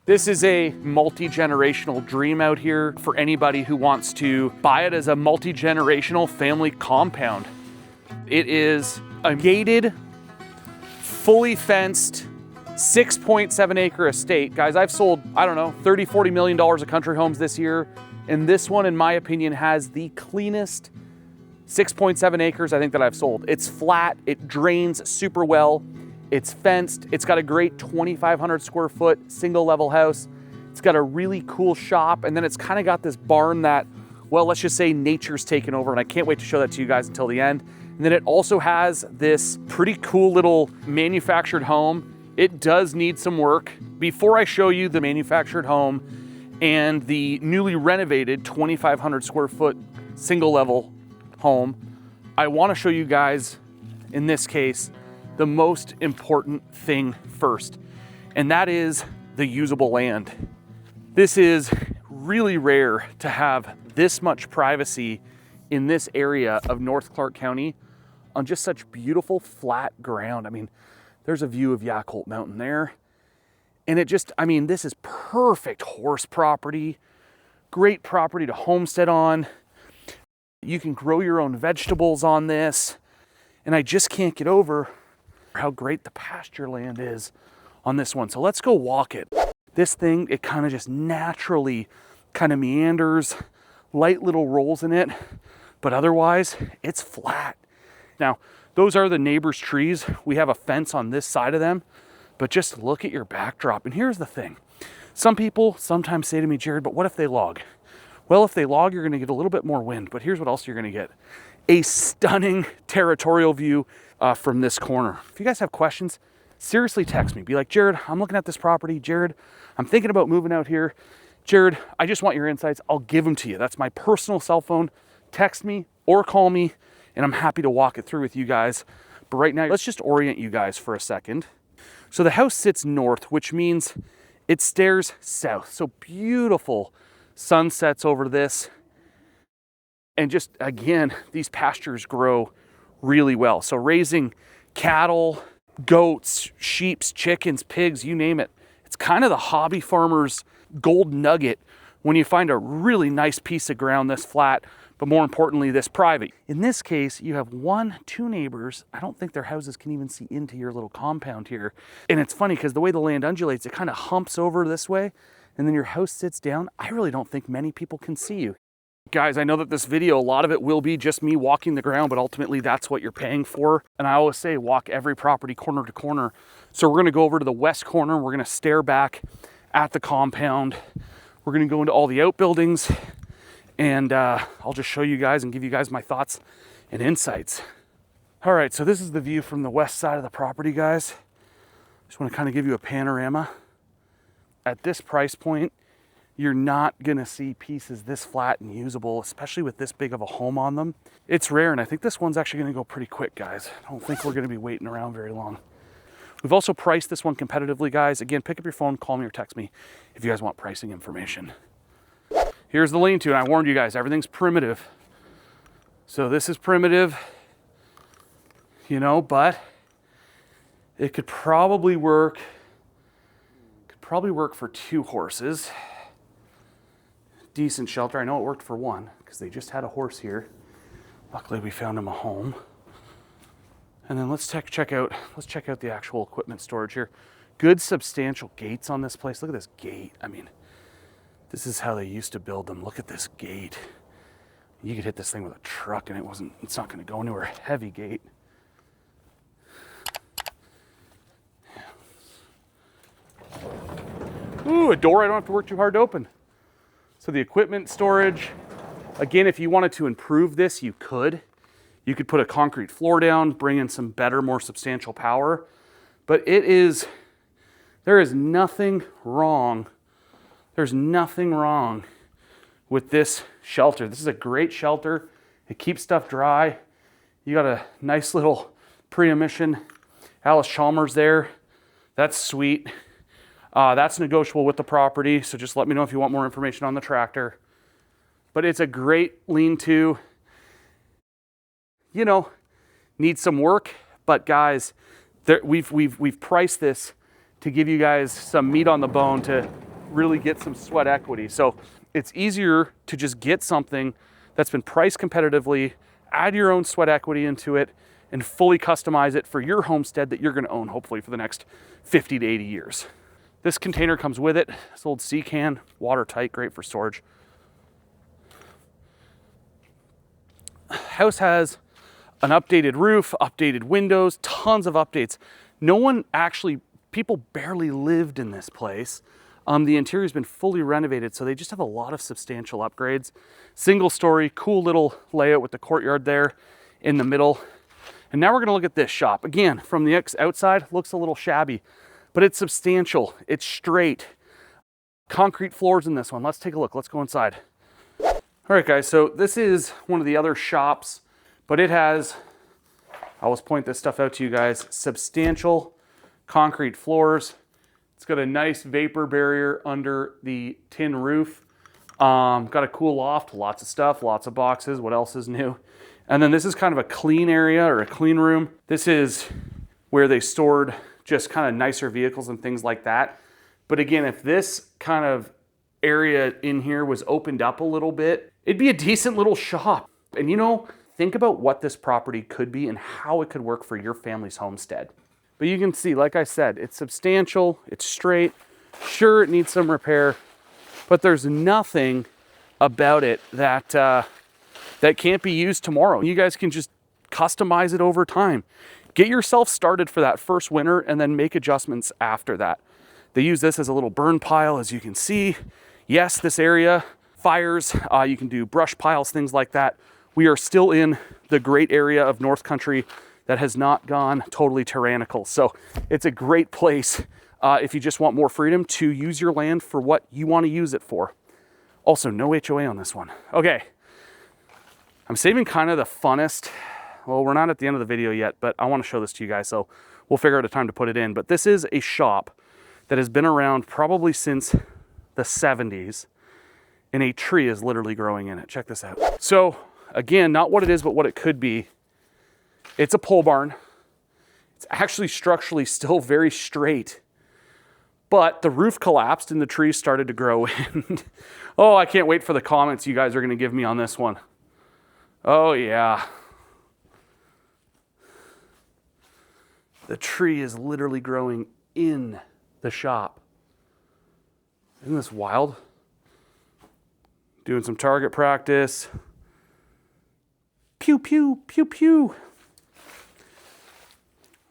This is a multi-generational dream out here for anybody who wants to buy it as a multi-generational family compound. It is a gated, fully fenced, 6.7 acre estate. Guys, I've sold, I don't know, $30, $40 million of country homes this year. And this one, in my opinion, has the cleanest 6.7 acres I think that I've sold. It's flat, it drains super well. It's fenced, it's got a great 2,500 square foot single level house. It's got a really cool shop, and then it's kind of got this barn that, well, let's just say nature's taken over, and I can't wait to show that to you guys until the end. And then it also has this pretty cool little manufactured home. It does need some work. Before I show you the manufactured home and the newly renovated 2,500 square foot single level home, I want to show you guys, in this case, the most important thing first, and that is the usable land. This is really rare to have this much privacy in this area of North Clark County on just such beautiful flat ground. I mean, there's a view of Yacolt Mountain there. And it just, I mean, this is perfect horse property, great property to homestead on. You can grow your own vegetables on this. And I just can't get over how great the pasture land is on this one. So let's go walk it. This thing, it kind of just naturally kind of meanders, light little rolls in it, but otherwise it's flat. Now, those are the neighbor's trees. We have a fence on this side of them, but just look at your backdrop. And here's the thing. Some people sometimes say to me, Jared, but what if they log? Well, if they log, you're gonna get a little bit more wind, but here's what else you're gonna get. A stunning territorial view from this corner. If you guys have questions, seriously text me. Be like, Jared, I'm looking at this property. Jared, I'm thinking about moving out here. Jared, I just want your insights. I'll give them to you. That's my personal cell phone. Text me or call me, and I'm happy to walk it through with you guys. But right now, let's just orient you guys for a second. So the house sits north, which means it stares south. So beautiful sunsets over this. And just, again, these pastures grow really well. So raising cattle, goats, sheep, chickens, pigs, you name it. It's kind of the hobby farmer's gold nugget when you find a really nice piece of ground this flat, but more importantly, this private. In this case, you have two neighbors. I don't think their houses can even see into your little compound here. And it's funny because the way the land undulates, it kind of humps over this way, and then your house sits down. I really don't think many people can see you. Guys, I know that this video, a lot of it will be just me walking the ground, but ultimately that's what you're paying for. And I always say walk every property corner to corner. So we're gonna go over to the west corner. We're gonna stare back at the compound. We're gonna go into all the outbuildings, and I'll just show you guys and give you guys my thoughts and insights. All right, so this is the view from the west side of the property, guys. Just wanna kind of give you a panorama. At this price point, you're not gonna see pieces this flat and usable, especially with this big of a home on them. It's rare, and I think this one's actually gonna go pretty quick, guys. I don't think we're gonna be waiting around very long. We've also priced this one competitively, guys. Again, pick up your phone, call me or text me if you guys want pricing information. Here's the lean-to, and I warned you guys, everything's primitive. So this is primitive, you know, but it could probably work for 2 horses. Decent shelter. I know it worked for 1 because they just had a horse here. Luckily, we found him a home. And then let's check out the actual equipment storage here. Good substantial gates on this place. Look at this gate. I mean, this is how they used to build them. Look at this gate. You could hit this thing with a truck and it's not going to go anywhere. Heavy gate. Ooh, a door I don't have to work too hard to open. So the equipment storage, again, if you wanted to improve this, you could. You could put a concrete floor down, bring in some better, more substantial power. But there is nothing wrong. There's nothing wrong with this shelter. This is a great shelter. It keeps stuff dry. You got a nice little pre-emission Alice Chalmers there. That's sweet. That's negotiable with the property, so just let me know if you want more information on the tractor. But it's a great lean-to. You know, needs some work, but guys, we've priced this to give you guys some meat on the bone to really get some sweat equity. So it's easier to just get something that's been priced competitively, add your own sweat equity into it, and fully customize it for your homestead that you're gonna own, hopefully for the next 50 to 80 years. This container comes with it. This old sea can, watertight, great for storage. House has an updated roof, updated windows, tons of updates. People barely lived in this place. The interior's been fully renovated, so they just have a lot of substantial upgrades. Single story, cool little layout with the courtyard there in the middle. And now we're gonna look at this shop. Again, from the outside, looks a little shabby, but it's substantial, it's straight. Concrete floors in this one. Let's take a look, let's go inside. All right guys, so this is one of the other shops, but it has, I always point this stuff out to you guys, substantial concrete floors. It's got a nice vapor barrier under the tin roof. Got a cool loft, lots of stuff, lots of boxes. What else is new? And then this is kind of a clean area or a clean room. This is where they stored just kind of nicer vehicles and things like that. But again, if this kind of area in here was opened up a little bit, it'd be a decent little shop. And you know, think about what this property could be and how it could work for your family's homestead. But you can see, like I said, it's substantial, it's straight. Sure, it needs some repair, but there's nothing about it that that can't be used tomorrow. You guys can just customize it over time. Get yourself started for that first winter and then make adjustments after that. They use this as a little burn pile, as you can see. Yes, this area, fires, you can do brush piles, things like that. We are still in the great area of North Country that has not gone totally tyrannical. So it's a great place if you just want more freedom to use your land for what you want to use it for. Also, no HOA on this one. Okay, I'm saving kind of the funnest. Well, we're not at the end of the video yet, but I want to show this to you guys, so we'll figure out a time to put it in. But this is a shop that has been around probably since the 70s, and a tree is literally growing in it. Check this out. So again, not what it is, but what it could be. It's a pole barn. It's actually structurally still very straight, but the roof collapsed and the trees started to grow in. Oh, I can't wait for the comments you guys are going to give me on this one. Oh yeah. The tree is literally growing in the shop. Isn't this wild? Doing some target practice. Pew, pew, pew, pew.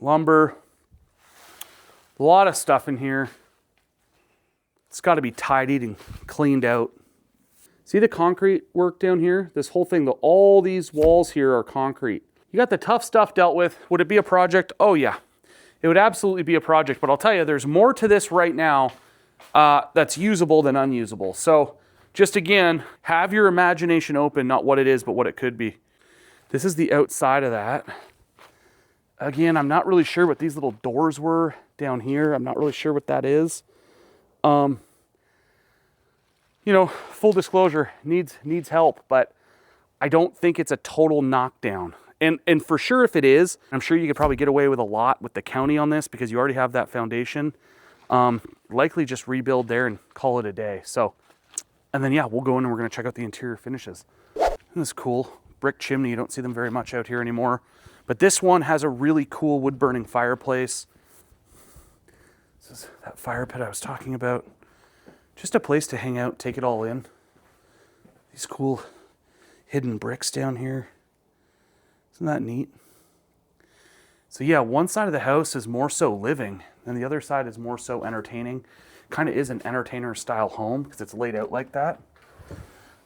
Lumber. A lot of stuff in here. It's got to be tidied and cleaned out. See the concrete work down here? This whole thing, all these walls here are concrete. You got the tough stuff dealt with. Would it be a project? Oh yeah, it would absolutely be a project. But I'll tell you, there's more to this right now that's usable than unusable. So just again, have your imagination open, not what it is, but what it could be. This is the outside of that. Again, I'm not really sure what these little doors were down here. I'm not really sure what that is. You know, full disclosure, needs help, but I don't think it's a total knockdown. And for sure, if it is, I'm sure you could probably get away with a lot with the county on this because you already have that foundation. Likely just rebuild there and call it a day. So, and then yeah, we'll go in and we're gonna check out the interior finishes. Isn't this cool? Brick chimney, you don't see them very much out here anymore. But this one has a really cool wood burning fireplace. This is that fire pit I was talking about. Just a place to hang out, take it all in. These cool hidden bricks down here. Isn't that neat? So yeah, one side of the house is more so living and the other side is more so entertaining. Kind of is an entertainer style home because it's laid out like that.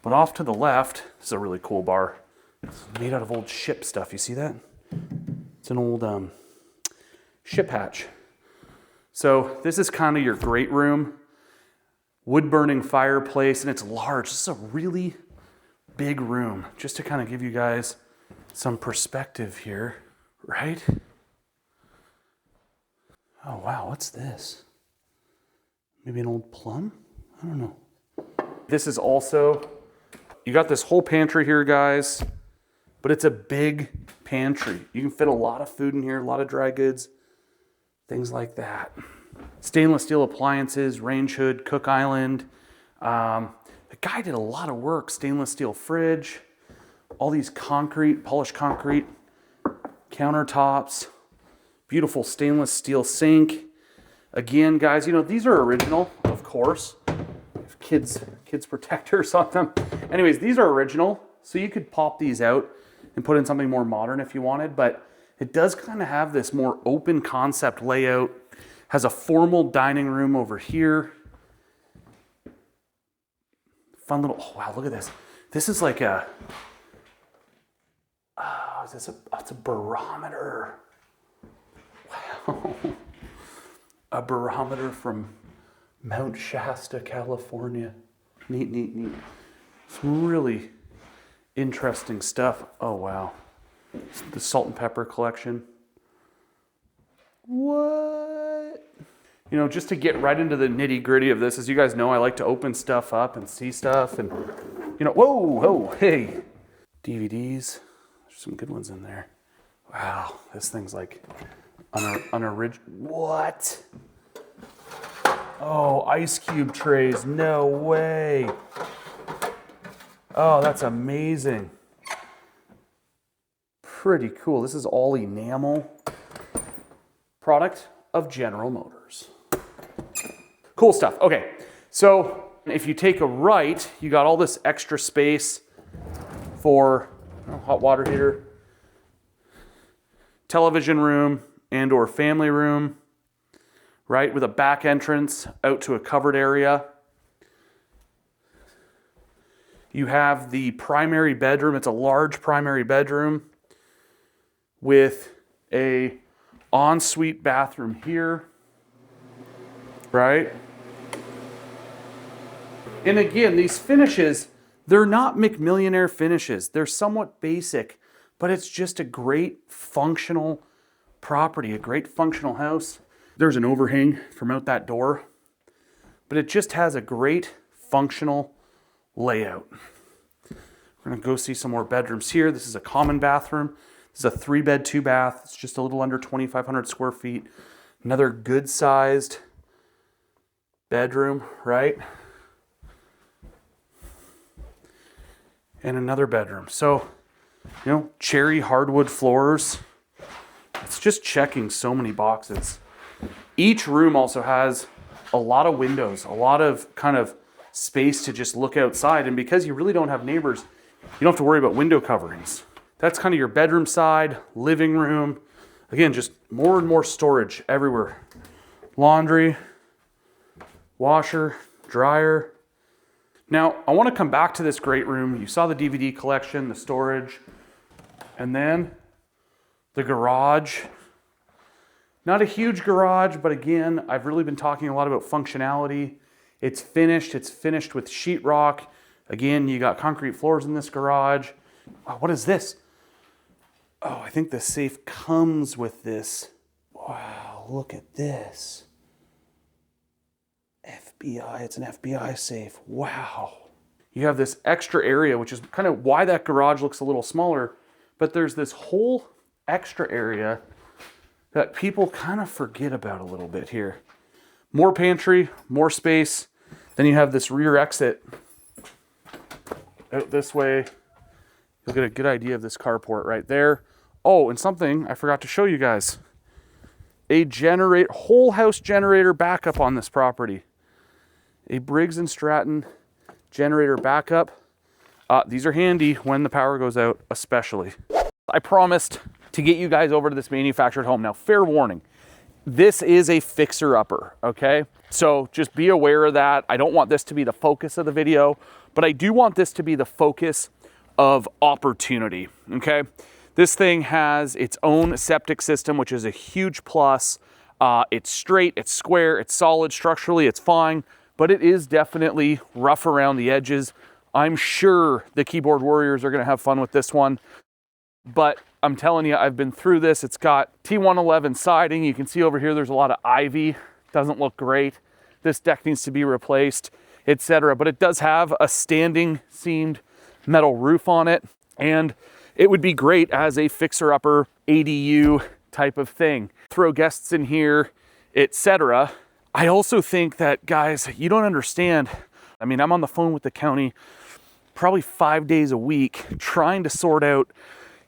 But off to the left is a really cool bar. It's made out of old ship stuff, you see that? It's an old ship hatch. So this is kind of your great room, wood burning fireplace, and it's large. This is a really big room, just to kind of give you guys some perspective here, right? Oh wow, what's this? Maybe an old plum? I don't know. This is also, you got this whole pantry here, guys, but it's a big pantry. You can fit a lot of food in here, a lot of dry goods, things like that. Stainless steel appliances, range hood, cook island. The guy did a lot of work. Stainless steel fridge, all these concrete, polished concrete countertops, beautiful stainless steel sink. Again, guys, you know, these are original, of course. Kids protectors on them. Anyways, these are original, so you could pop these out and put in something more modern if you wanted, but it does kind of have this more open concept layout. Has a formal dining room over here. Fun little, oh wow, look at this. This is like a, it's a barometer. Wow. A barometer from Mount Shasta, California. Neat, neat, neat. Some really interesting stuff. Oh wow. The salt and pepper collection. What? You know, just to get right into the nitty gritty of this, as you guys know, I like to open stuff up and see stuff and, you know, whoa, hey. DVDs, there's some good ones in there. Wow, this thing's like unoriginal. What? Oh, ice cube trays, no way. Oh, that's amazing. Pretty cool. This is all enamel. Product of General Motors. Cool stuff. Okay, so if you take a right, you got all this extra space for hot water heater, television room and or family room, right? With a back entrance out to a covered area. You have the primary bedroom. It's a large primary bedroom with a ensuite bathroom here, right? And again, these finishes, they're not McMillionaire finishes. They're somewhat basic, but it's just a great functional property, a great functional house. There's an overhang from out that door, but it just has a great functional layout. We're gonna go see some more bedrooms here. This is a common bathroom. This is a 3-bed, 2-bath. It's just a little under 2,500 square feet. Another good sized bedroom, right? And another bedroom. So, you know, cherry hardwood floors. It's just checking so many boxes. Each room also has a lot of windows, a lot of kind of space to just look outside. And because you really don't have neighbors, you don't have to worry about window coverings. That's kind of your bedroom side, living room. Again, just more and more storage everywhere. Laundry, washer, dryer. Now, I want to come back to this great room. You saw the DVD collection, the storage, and then the garage. Not a huge garage, but again, I've really been talking a lot about functionality. It's finished with sheetrock. Again, you got concrete floors in this garage. Wow, what is this? Oh, I think the safe comes with this. Wow, look at this. FBI, it's an FBI safe. Wow. You have this extra area, which is kind of why that garage looks a little smaller, but there's this whole extra area that people kind of forget about a little bit here. More pantry, more space. Then you have this rear exit out this way. You'll get a good idea of this carport right there. Oh, and something I forgot to show you guys. A whole house generator backup on this property. A Briggs & Stratton generator backup. These are handy when the power goes out, especially. I promised to get you guys over to this manufactured home. Now, fair warning, this is a fixer-upper, okay? So just be aware of that. I don't want this to be the focus of the video, but I do want this to be the focus of opportunity, okay? This thing has its own septic system, which is a huge plus. It's straight, it's square, it's solid. Structurally, it's fine, but it is definitely rough around the edges. I'm sure the keyboard warriors are gonna have fun with this one, but I'm telling you, I've been through this. It's got T111 siding. You can see over here, there's a lot of ivy. Doesn't look great. This deck needs to be replaced, etc. But it does have a standing seamed metal roof on it, and it would be great as a fixer-upper ADU type of thing. Throw guests in here, etc. I also think that, guys, you don't understand. I mean, I'm on the phone with the county probably 5 days a week trying to sort out,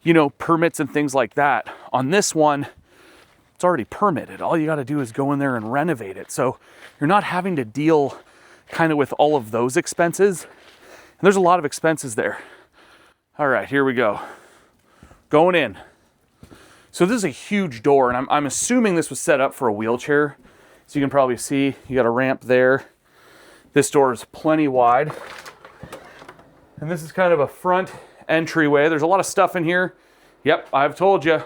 you know, permits and things like that. On this one, it's already permitted. All you got to do is go in there and renovate it. So you're not having to deal kind of with all of those expenses. And there's a lot of expenses there. All right, here we go. Going in. So this is a huge door, and I'm assuming this was set up for a wheelchair. So you can probably see you got a ramp there. This door is plenty wide. And this is kind of a front entryway. There's a lot of stuff in here. Yep, I've told you.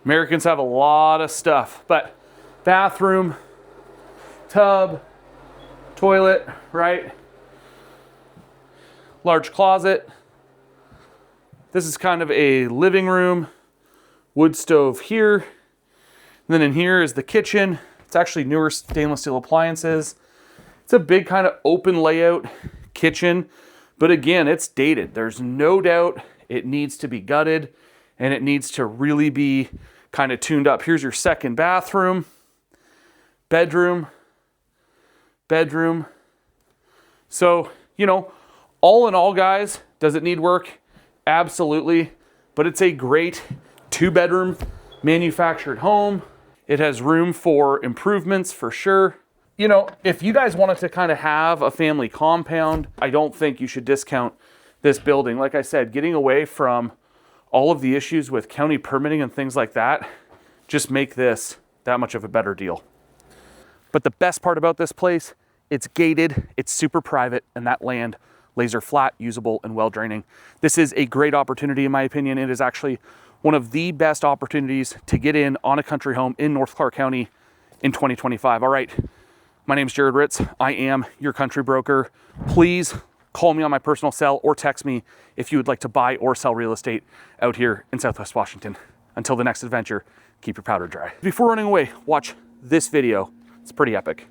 Americans have a lot of stuff. But bathroom, tub, toilet, right? Large closet. This is kind of a living room. Wood stove here. And then in here is the kitchen. It's actually newer stainless steel appliances. It's a big kind of open layout kitchen, but again, it's dated. There's no doubt it needs to be gutted and it needs to really be kind of tuned up. Here's your second bathroom, bedroom. So, you know, all in all, guys, does it need work? Absolutely, but it's a great 2-bedroom manufactured home. It has room for improvements for sure. You know, if you guys wanted to kind of have a family compound, I don't think you should discount this building. Like I said, getting away from all of the issues with county permitting and things like that, just make this that much of a better deal. But the best part about this place, it's gated, it's super private, and that land lays are flat, usable, and well draining. This is a great opportunity in my opinion. It is actually one of the best opportunities to get in on a country home in North Clark County in 2025. All right, my name is Jared Ritz. I am your country broker. Please call me on my personal cell or text me if you would like to buy or sell real estate out here in Southwest Washington. Until the next adventure, keep your powder dry. Before running away, watch this video. It's pretty epic.